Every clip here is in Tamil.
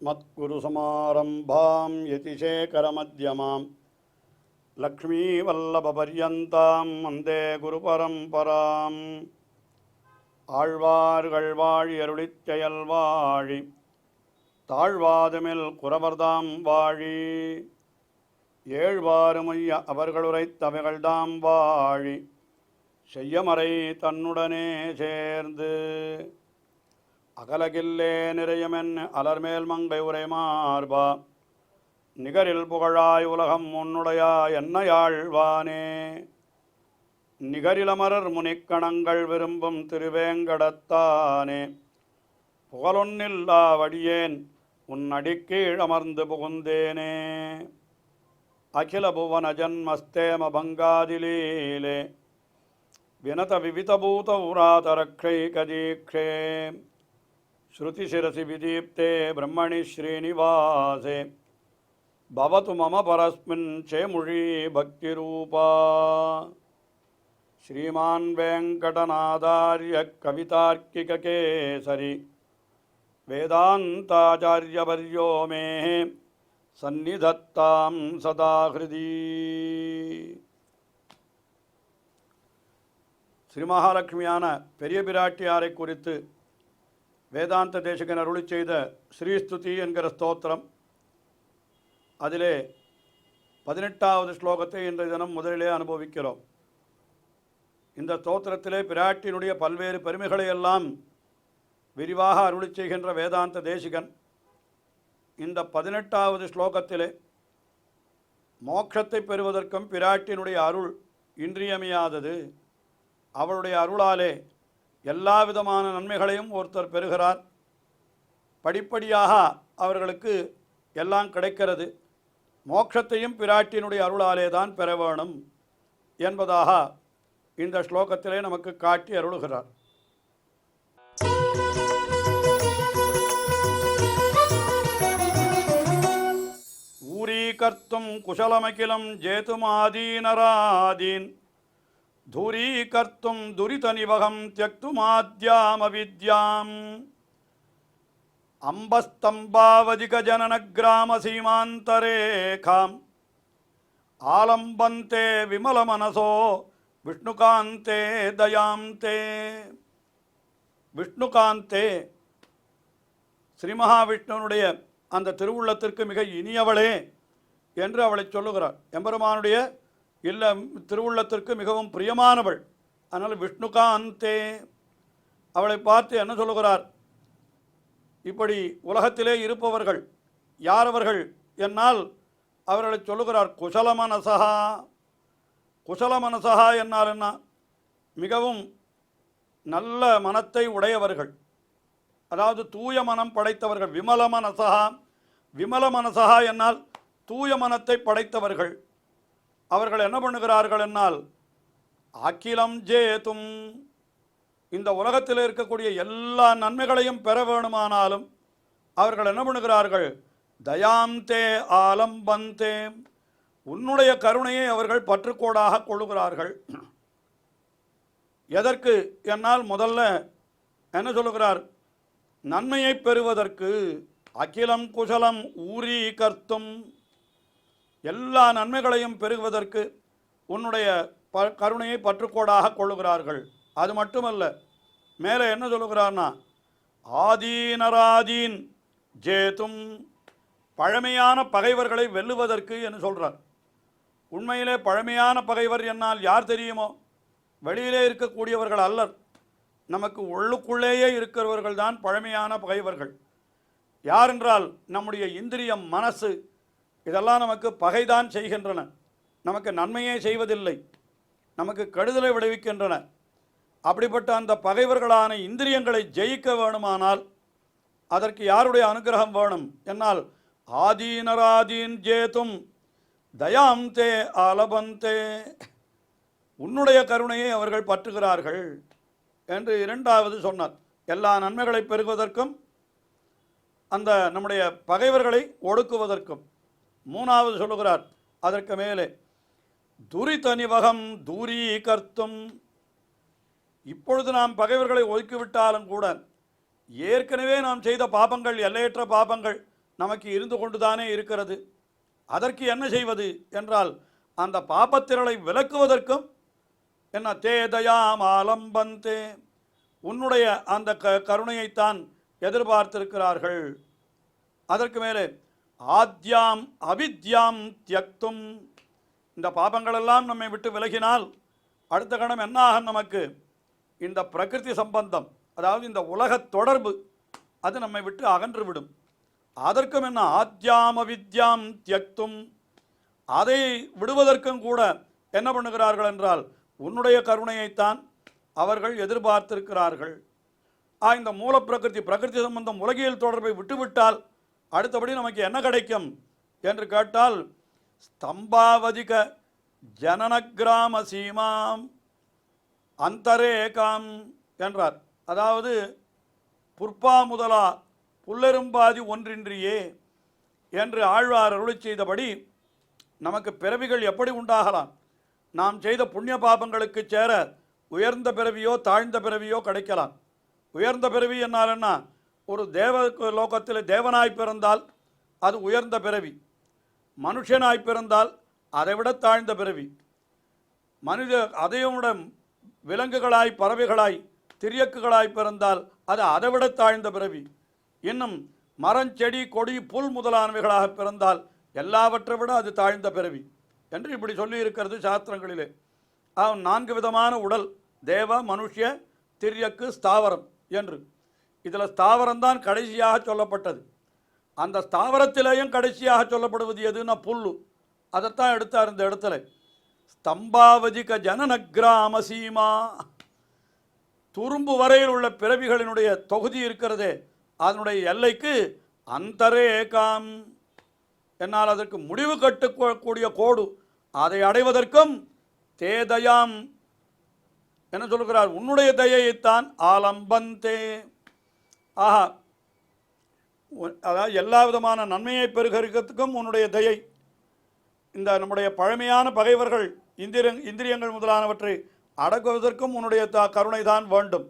अस्मत्गुरुसमारम्भां यतिशेखरमध्यमां लक्ष्मीवल्लभपर्यन्तां वन्दे गुरुपरम्पराम् ஆழ்வார்கள் வாழி அருளிச்செயல் வாழி தாழ்வாதுமில் குறவர்தாம் வாழி ஏழ்வாறுமைய அவர்களுரைத்தவைகள்தாம் வாழி செய்யமறை தன்னுடனே சேர்ந்து அகலகில்லே நிறையமென் அலர்மேல் மங்கை உரை மார்பா நிகரில் புகழாய் உலகம் உன்னுடையா என்னையாழ்வானே நிகரிலமரர் முனிக்கணங்கள் விரும்பும் திருவேங்கடத்தானே புகழொன்னில்லா வடியேன் உன் அடிக்கீழ் அமர்ந்து புகுந்தேனே அகில புவன ஜன்மஸ்தேம பங்காதிலீலே வினத விவிதபூத உராதரக்ஷை கதீக்ஷே ஸ்ருதிசிரசி விதீப்தே பிரம்மணி ஸ்ரீனிவாசே பவது மம பரஸ்மின் சேமுழி பக்திரூபா श्रीमान् वेंकटनाथार्य कवितार्किककेसरी वेदान्ताचार्यवर्यो मे सन्निधत्तां सदा हृदि श्री महालक्ष्मिயான பெரிய பிராட்டியாரை குறித்து வேதாந்த தேசிகன் அருளி செய்த ஸ்ரீஸ்துதி என்கிற ஸ்தோத்திரம். அதிலே 18வது ஸ்லோகத்தை இன்றைய தினம் முதலிலே அனுபவிக்கிறோம். இந்த ஸ்தோத்திரத்திலே பிராட்டியினுடைய பல்வேறு பெருமைகளை எல்லாம் விரிவாக அருளி செய்கின்ற வேதாந்த தேசிகன் இந்த 18வது ஸ்லோகத்திலே மோட்சத்தை பெறுவதற்கும் பிராட்டியினுடைய அருள் இன்றியமையாதது, அவளுடைய அருளாலே எல்லா விதமான நன்மைகளையும் ஒருத்தர் பெறுகிறார், படிப்படியாக அவர்களுக்கு எல்லாம் கிடைக்கிறது, மோட்சத்தையும் பிராட்டியினுடைய அருளாலே தான் பெற வேணும் என்பதாக இந்த ஸ்லோகத்திலே நமக்கு காட்டி அருளுகிறார். ஊரீகர்த்தும் குஷலமகிலம் ஜேதுமாதீனராதீன் தூரீகர்த்தும் துரிதநிவகம் தியக்துமாத்யாமவித்யாம் அம்பஸ்தம்பாவதிகஜனனகிராமசீமாந்தரேகாம் ஆலம்பந்தே விமலமனசோ விஷ்ணுகாந்தே தயாந்தே. விஷ்ணுகாந்தே ஸ்ரீ மகாவிஷ்ணுனுடைய அந்த திருவுள்ளத்திற்கு மிக இனியவளே என்று அவளை சொல்லுகிறார். எம்பெருமானுடைய இல்ல திருவுள்ளத்திற்கு மிகவும் பிரியமானவள், அதனால் விஷ்ணுகாந்தே அவளை பார்த்து என்ன சொல்லுகிறார்? இப்படி உலகத்திலே இருப்பவர்கள் யாரவர்கள் என்னால் அவர்களை சொல்லுகிறார் குசலமனசா. குசலமனசா என்னால் என்ன? மிகவும் நல்ல மனத்தை உடையவர்கள், அதாவது தூய மனம் படைத்தவர்கள். விமலமனசா, விமலமனசா என்னால் தூய மனத்தை படைத்தவர்கள். அவர்கள் என்ன பண்ணுகிறார்கள் என்னால் அகிலம் ஜேதும், இந்த உலகத்தில் இருக்கக்கூடிய எல்லா நன்மைகளையும் பெற வேணுமானாலும் அவர்கள் என்ன பண்ணுகிறார்கள்? தயாந்தே ஆலம்பந்தே, உன்னுடைய கருணையை அவர்கள் பற்றுக்கோடாக கொள்ளுகிறார்கள். எதற்கு என்னால் முதல்ல என்ன சொல்லுகிறார்? நன்மையை பெறுவதற்கு. அகிலம் குசலம் ஊரீகர்த்தும், எல்லா நன்மைகளையும் பெறுவதற்கு உன்னுடைய கருணையை பற்றுக்கோடாக கொள்ளுகிறார்கள். அது மட்டுமல்ல, மேலே என்ன சொல்லுகிறார்னா ஆதீனராதீன் ஜேதும், பழமையான பகைவர்களை வெல்லுவதற்கு என்று சொல்கிறார். உண்மையிலே பழமையான பகைவர் என்னால் யார் தெரியுமோ? வெளியிலே இருக்கக்கூடியவர்கள் அல்லர், நமக்கு உள்ளுக்குள்ளேயே இருக்கிறவர்கள் தான் பழமையான பகைவர்கள். யார் என்றால் நம்முடைய இந்திரியம், மனசு, இதெல்லாம் நமக்கு பகைதான் செய்கின்றன, நமக்கு நன்மையே செய்வதில்லை, நமக்கு கெடுதலை விளைவிக்கின்றன. அப்படிப்பட்ட அந்த பகைவர்களான இந்திரியங்களை ஜெயிக்க வேணுமானால் அதற்கு யாருடைய அனுகிரகம் வேணும் என்னால் ஆதீனராதீன் ஜேதும் தயாந்தே ஆலபந்தே, உன்னுடைய கருணையை அவர்கள் பற்றுகிறார்கள் என்று இரண்டாவது சொன்னார். எல்லா நன்மைகளை பெறுவதற்கும் அந்த நம்முடைய பகைவர்களை ஒடுக்குவதற்கும். மூணாவது சொல்லுகிறார் அதற்கு மேலே துரிதநிவகம் தூரீகர்த்தும், இப்பொழுது நாம் பகைவர்களை ஒதுக்கிவிட்டாலும் கூட ஏற்கனவே நாம் செய்த பாபங்கள், எல்லையற்ற பாபங்கள், நமக்கு இருந்து கொண்டுதானே இருக்கிறது. அதற்கு என்ன செய்வது என்றால் அந்த பாபத்திரளை விலக்குவதற்கும் என்ன தேதயாமாலம்பந்தே உன்னுடைய அந்த கருணையைத்தான் எதிர்பார்த்திருக்கிறார்கள். அதற்கு மேலே ஆத்யாம் அவித்யாம் தியக்தும் இந்த பாபங்களெல்லாம் நம்மை விட்டு விலகினால் அடுத்த கணம் என்னாகும்? நமக்கு இந்த பிரகிருதி சம்பந்தம், அதாவது இந்த உலக தொடர்பு, அது நம்மை விட்டு அகன்றுவிடும். அதற்கும் என்ன ஆத்யாம் அவித்யாம் தியக்தும், அதை விடுவதற்கும் கூட என்ன பண்ணுகிறார்கள் என்றால் உன்னுடைய கருணையைத்தான் அவர்கள் எதிர்பார்த்திருக்கிறார்கள். இந்த மூல பிரகிருதி சம்பந்தம் உலகியல் தொடர்பை விட்டுவிட்டால் அடுத்தபடி நமக்கு என்ன கிடைக்கும் என்று கேட்டால் ஸ்தம்பாவதிக ஜனனகிராம சீமாம் அந்தரேகாம் என்றார். அதாவது புற்பா முதலா புல்லெரும்பாதி ஒன்றின்றியே என்று ஆழ்வார் அருளி செய்தபடி நமக்கு பிறவிகள் எப்படி உண்டாகலாம்? நாம் செய்த புண்ணிய பாபங்களுக்கு சேர உயர்ந்த பிறவியோ தாழ்ந்த பிறவியோ கிடைக்கலாம். உயர்ந்த பிறவி என்னால் என்ன? ஒரு தேவ லோகத்தில் தேவனாய் பிறந்தால் அது உயர்ந்த பிறவி. மனுஷனாய் பிறந்தால் அதைவிட தாழ்ந்த பிறவி. அதையும் விட விலங்குகளாய் பறவைகளாய் திரியக்குகளாய் பிறந்தால் அது அதைவிட தாழ்ந்த பிறவி. இன்னும் மரஞ்செடி கொடி புல் முதலானவைகளாக பிறந்தால் எல்லாவற்றை விட அது தாழ்ந்த பிறவி என்று இப்படி சொல்லி இருக்கிறது சாஸ்திரங்களிலே. 4 விதமான உடல்: தேவ, மனுஷ்ய, திரியக்கு, ஸ்தாவரம் என்று. இதில் ஸ்தாவரம்தான் கடைசியாக சொல்லப்பட்டது. அந்த ஸ்தாவரத்திலேயும் கடைசியாக சொல்லப்படுவது எதுன்னா புல்லு. அதைத்தான் எடுத்தார் இந்த இடத்துல. ஸ்தம்பாவதிக ஜனனகிராம சீமா, துரும்பு வரையில் உள்ள பிறவிகளினுடைய தொகுதி இருக்கிறதே அதனுடைய எல்லைக்கு அந்தரேகாம் என்னால் அதற்கு முடிவு கட்டக்கூடிய கோடு, அதை அடைவதற்கும் தேதயாம் என்ன சொல்கிறார்? உன்னுடைய தயைத்தான் ஆலம்பந்தே. ஆஹா, அதாவது எல்லா விதமான நன்மையை பெருகிறதுக்கும் உன்னுடைய தயை. இந்த நம்முடைய பழமையான பகைவர்கள் இந்திரியங்கள் முதலானவற்றை அடக்குவதற்கும் உன்னுடைய கருணை தான் வேண்டும்.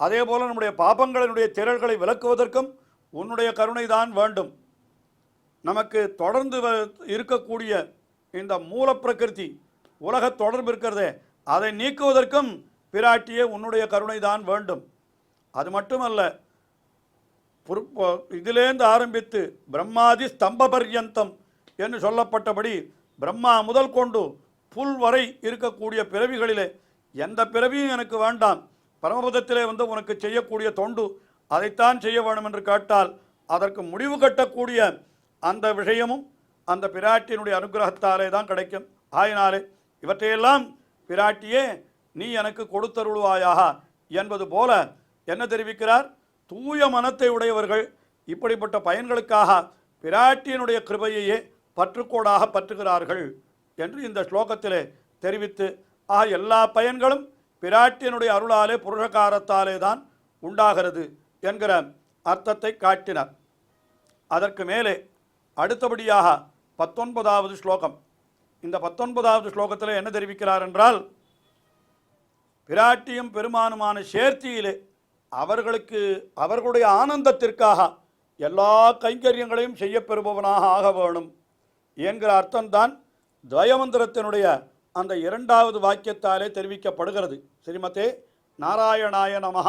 அதே போல் நம்முடைய பாபங்களினுடைய திரள்களை விலக்குவதற்கும் உன்னுடைய கருணை தான் வேண்டும். நமக்கு தொடர்ந்து இருக்கக்கூடிய இந்த மூல பிரகிருதி உலக தொடர்பு இருக்கிறதே அதை நீக்குவதற்கும் பிராட்டியே உன்னுடைய கருணை தான் வேண்டும். அது மட்டுமல்ல, இதிலேருந்து ஆரம்பித்து பிரம்மாதி ஸ்தம்ப பர்யந்தம் என்று சொல்லப்பட்டபடி பிரம்மா முதல் கொண்டு புல் வரை இருக்கக்கூடிய பிறவிகளிலே எந்த பிறவியும் எனக்கு வேண்டாம், பரமபதத்திலே உனக்கு செய்யக்கூடிய தொண்டு அதைத்தான் செய்ய வேண்டும் என்று கேட்டால் அதற்கு முடிவு கட்டக்கூடிய அந்த விஷயமும் அந்த பிராட்டியினுடைய அனுகிரகத்தாலே தான் கிடைக்கும். ஆயினாலே இவற்றையெல்லாம் பிராட்டியே நீ எனக்கு கொடுத்தருள்வாயாக என்பது போல என்ன தெரிவிக்கிறார்? தூய மனத்தை உடையவர்கள் இப்படிப்பட்ட பயன்களுக்காக பிராட்டியினுடைய கிருபையையே பற்றுக்கோடாக பற்றுகிறார்கள் என்று இந்த ஸ்லோகத்திலே தெரிவித்து, எல்லா பயன்களும் பிராட்டியினுடைய அருளாலே புருஷகாரத்தாலே தான் உண்டாகிறது என்கிற அர்த்தத்தை காட்டினார். அதற்கு மேலே அடுத்தபடியாக 19வது ஸ்லோகம். இந்த 19வது ஸ்லோகத்தில் என்ன தெரிவிக்கிறார் என்றால், பிராட்டியும் பெருமானுமான சேர்த்தியிலே அவர்களுடைய ஆனந்தத்திற்காக எல்லா கைங்கரியங்களையும் செய்யப்பெறுபவனாக ஆக வேணும் என்கிற அர்த்தம்தான் துவயமந்திரத்தினுடைய அந்த 2வது வாக்கியத்தாலே தெரிவிக்கப்படுகிறது. ஸ்ரீமதே நாராயணாய நமஹ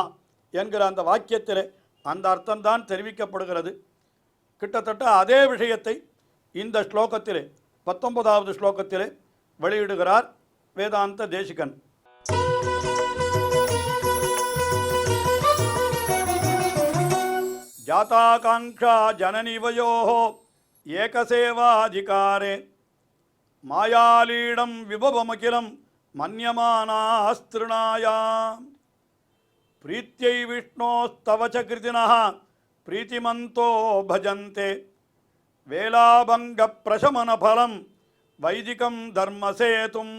என்கிற அந்த வாக்கியத்திலே அந்த அர்த்தம்தான் தெரிவிக்கப்படுகிறது. கிட்டத்தட்ட அதே விஷயத்தை இந்த ஸ்லோகத்திலே 19வது ஸ்லோகத்திலே வெளியிடுகிறார் வேதாந்த தேசிகன். ஜாதாகாங்ஷா ஜனனிவயோः ஏகசேவாதிகாரே மாயாலீடம் விபவமகிலம் மன்யமானாஸ்திருணாயாம் பிரீத்யை விஷ்ணோஸ்தவ ச கிருதினः பிரீத்திமந்தோ பஜந்தே வேலாபங்க பிரசமன பலம் வைதிகம் தர்மசேதும்.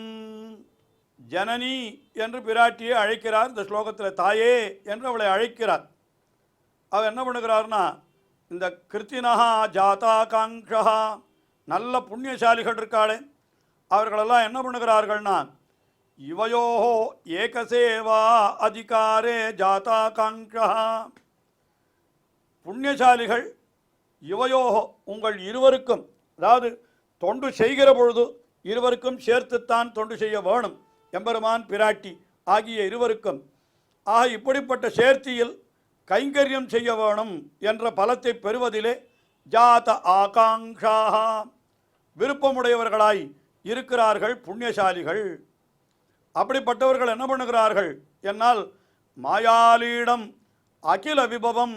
ஜனனி என்று பிராட்டியை அழைக்கிறார் இந்த ஸ்லோகத்தில். தாயே என்று அவளை அழைக்கிறார். அவர் என்ன பண்ணுகிறார்னா, இந்த கிருத்தினஹா ஜாதாகாங்ஷா, நல்ல புண்ணியசாலிகள் இருக்காளே அவர்களெல்லாம் என்ன பண்ணுகிறார்கள்னா, இவயோஹோ ஏகசேவா அதிகாரே ஜாதாகாங்ஷா, புண்ணியசாலிகள் யுவயோகோ உங்கள் இருவருக்கும், அதாவது தொண்டு செய்கிற பொழுது இருவருக்கும் சேர்த்துத்தான் தொண்டு செய்ய வேணும், எம்பெருமான் பிராட்டி ஆகிய இருவருக்கும். ஆக இப்படிப்பட்ட சேர்த்தியில் கைங்கரியம் செய்ய வேணும் என்ற பலத்தை பெறுவதிலே ஜாத ஆகாங்ஷாக விருப்பமுடையவர்களாய் இருக்கிறார்கள் புண்ணியசாலிகள். அப்படிப்பட்டவர்கள் என்ன பண்ணுகிறார்கள் என்னால் மாயாலீடம் அகில விபவம்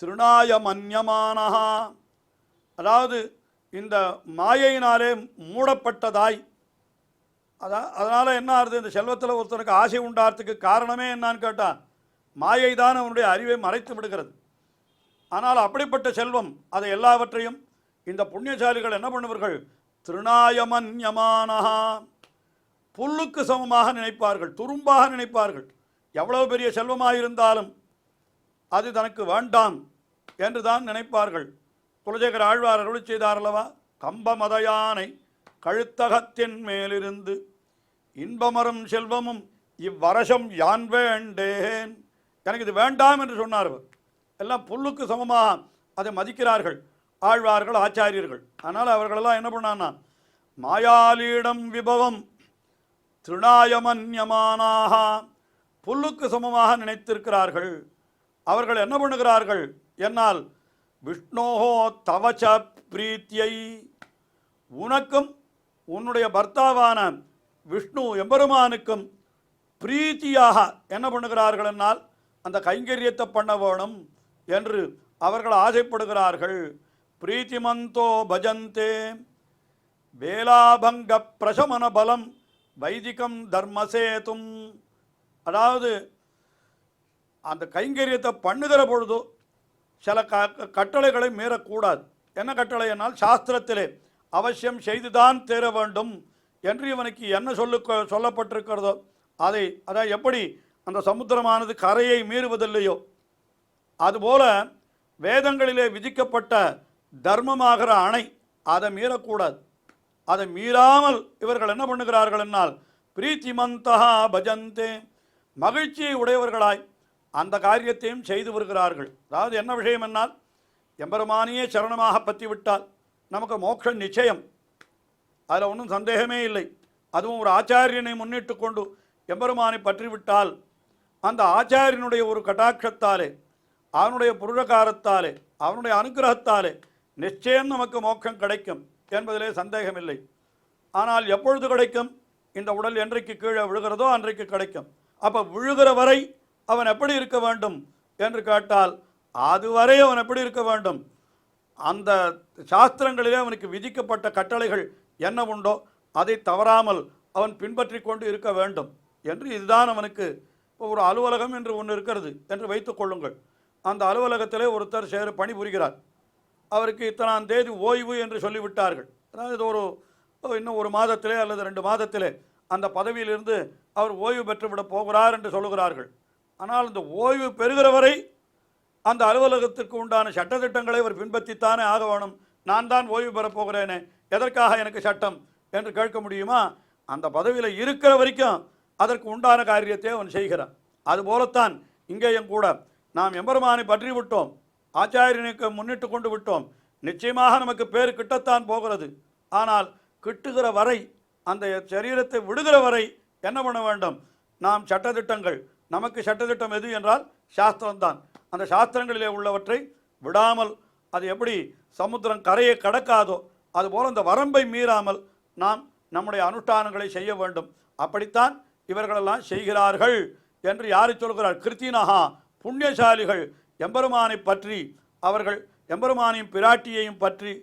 திருநாய மன்யமானஹா, அதாவது இந்த மாயையினாலே மூடப்பட்டதாய், அதனால் என்ன ஆகுது, இந்த செல்வத்தில் ஒருத்தனுக்கு ஆசை உண்டாகிறதுக்கு காரணமே என்னான்னு கேட்டால் மாயை தான் அவனுடைய அறிவை மறைத்து விடுகிறது. ஆனால் அப்படிப்பட்ட செல்வம் அதை எல்லாவற்றையும் இந்த புண்ணியசாலிகள் என்ன பண்ணுவார்கள், திருநாயமன்யமானஹா புல்லுக்கு சமமாக நினைப்பார்கள், துரும்பாக நினைப்பார்கள். எவ்வளவு பெரிய செல்வமாக இருந்தாலும் அது தனக்கு வேண்டாம் என்று தான் நினைப்பார்கள். குலசேகர ஆழ்வார் அருளி செய்தார் அல்லவா, கம்பமதையானை கழுத்தகத்தின் மேலிருந்து இன்பமரும் செல்வமும் இவ்வரசம் யான் வேண்டேன், எனக்கு இது வேண்டாம் என்று சொன்னார். எல்லாம் புல்லுக்கு சமமாக அதை மதிக்கிறார்கள் ஆழ்வார்கள், ஆச்சாரியர்கள். அதனால் அவர்களெல்லாம் என்ன பண்ணான்னா மாயாலீடம் விபவம் திருநாயமன்யமானாக புல்லுக்கு சமமாக நினைத்திருக்கிறார்கள். அவர்கள் என்ன பண்ணுகிறார்கள் என்னால் விஷ்ணோஹோ தவச்ச பிரீத்தியை, உனக்கும் உன்னுடைய பர்த்தாவான விஷ்ணு எம்பெருமானுக்கும் பிரீத்தியாக என்ன பண்ணுகிறார்கள் என்னால் அந்த கைங்கரியத்தை பண்ண வேணும் என்று அவர்கள் ஆசைப்படுகிறார்கள். பிரீத்திமந்தோ பஜந்தே வேலாபங்க பிரசமன பலம் வைதிகம் தர்மசேதும், அதாவது அந்த கைங்கரியத்தை பண்ணுகிற பொழுது சில கட்டளைகளை மீறக்கூடாது. என்ன கட்டளை என்னால் சாஸ்திரத்திலே அவசியம் செய்துதான் தேர வேண்டும் என்று இவனுக்கு என்ன சொல்லப்பட்டிருக்கிறதோ அதாவது எப்படி அந்த சமுத்திரமானது கரையை மீறுவதில்லையோ அதுபோல வேதங்களிலே விதிக்கப்பட்ட தர்மமாகிற அணை அதை மீறக்கூடாது. அதை மீறாமல் இவர்கள் என்ன பண்ணுகிறார்கள் என்னால் பிரீத்திமந்தா பஜந்தே மகிழ்ச்சியை உடையவர்களாய் அந்த காரியத்தையும் செய்து வருகிறார்கள். அதாவது என்ன விஷயம் என்னால் எம்பெருமானியே சரணமாக பற்றி விட்டால் நமக்கு மோட்சம் நிச்சயம், அதில் ஒன்றும் சந்தேகமே இல்லை. அதுவும் ஒரு ஆச்சாரியனை முன்னிட்டு கொண்டு எம்பெருமானை பற்றிவிட்டால் அந்த ஆச்சாரியனுடைய ஒரு கட்டாட்சத்தாலே, அவனுடைய புருஷகாரத்தாலே, அவனுடைய அனுகிரகத்தாலே நிச்சயம் நமக்கு மோட்சம் கிடைக்கும் என்பதிலே சந்தேகமில்லை. ஆனால் எப்பொழுது கிடைக்கும், இந்த உடல் என்றைக்கு கீழே விழுகிறதோ அன்றைக்கு கிடைக்கும். அப்போ விழுகிற வரை அவன் எப்படி இருக்க வேண்டும் என்று கேட்டால் அதுவரை அவன் எப்படி இருக்க வேண்டும், அந்த சாஸ்திரங்களிலே அவனுக்கு விதிக்கப்பட்ட கட்டளைகள் என்ன உண்டோ அதை தவறாமல் அவன் பின்பற்றி கொண்டு இருக்க வேண்டும் என்று, இதுதான் அவனுக்கு. இப்போ ஒரு அலுவலகம் என்று ஒன்று இருக்கிறது என்று வைத்துக் கொள்ளுங்கள். அந்த அலுவலகத்திலே ஒருத்தர் பணிபுரிகிறார். அவருக்கு இத்தனாம் தேதி ஓய்வு என்று சொல்லிவிட்டார்கள். அதாவது இன்னும் ஒரு மாதத்திலே அல்லது 2 மாதத்திலே அந்த பதவியிலிருந்து அவர் ஓய்வு பெற்றுவிட போகிறார் என்று சொல்லுகிறார்கள். ஆனால் இந்த ஓய்வு பெறுகிற வரை அந்த அலுவலகத்திற்கு உண்டான சட்டத்திட்டங்களை அவர் பின்பற்றித்தானே ஆக வேணும். நான் தான் ஓய்வு பெறப் போகிறேனே, எதற்காக எனக்கு சட்டம் என்று கேட்க முடியுமா? அந்த பதவியில் இருக்கிற வரைக்கும் அதற்கு உண்டான காரியத்தை அவன் செய்கிறான். அதுபோலத்தான் இங்கேயும் கூட நாம் எம்பெருமானை பற்றி விட்டோம், ஆச்சாரியனுக்கு முன்னிட்டு கொண்டு விட்டோம், நிச்சயமாக நமக்கு பேர் கிட்டத்தான் போகிறது. ஆனால் கிட்டுகிற வரை, அந்த சரீரத்தை விடுகிற வரை என்ன பண்ண வேண்டும், நாம் சட்டத்திட்டங்கள், நமக்கு சட்டத்திட்டம் எது என்றால் சாஸ்திரம்தான். அந்த சாஸ்திரங்களிலே உள்ளவற்றை விடாமல், அது எப்படி சமுத்திரம் கரையை கடக்காதோ அதுபோல் அந்த வரம்பை மீறாமல் நாம் நம்முடைய அனுஷ்டானங்களை செய்ய வேண்டும். அப்படித்தான் இவர்களெல்லாம் செய்கிறார்கள் என்று யாரை சொல்கிறார்? கிருத்தினஹா புண்ணியசாலிகள் எம்பெருமானை பற்றி, அவர்கள் எம்பெருமானையும் பிராட்டியையும் பற்றி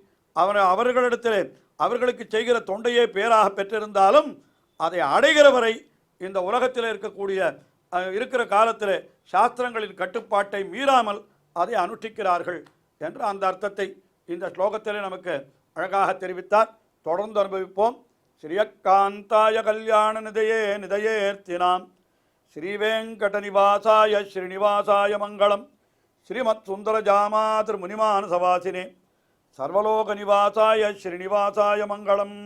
அவர்களிடத்திலே அவர்களுக்கு செய்கிற தொண்டையே பேராக பெற்றிருந்தாலும் அதை அடைகிற வரை இந்த உலகத்தில் இருக்கிற காலத்தில் சாஸ்திரங்களின் கட்டுப்பாட்டை மீறாமல் அதை அனுஷ்டிக்கிறார்கள் என்ற அந்த அர்த்தத்தை இந்த ஸ்லோகத்திலே நமக்கு அழகாக தெரிவித்தார். தொடர்ந்து அனுபவிப்போம். ஸ்ரீயக்காந்தாய கல்யாண நிதயேர்த்தினாம் ஸ்ரீவேங்கடநிவாசாய ஸ்ரீனிவாசாய மங்களம். ஸ்ரீமத் சுந்தர ஜாமாதிர் முனிமானசவாசினே சர்வலோக நிவாசாய ஸ்ரீனிவாசாய மங்களம்.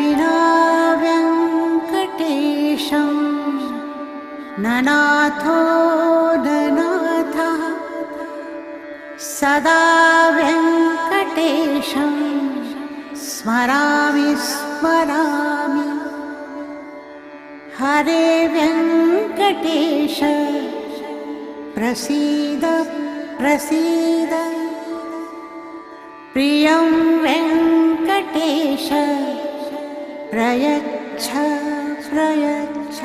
विना वेङ्कटेशं ननाथो ननाथः सदा वेङ्कटेशं स्मरामि स्मरामि। हरे वेङ्कटेश प्रसीद प्रसीद। प्रियं वेङ्कटेश प्रयच्छ प्रयच्छ।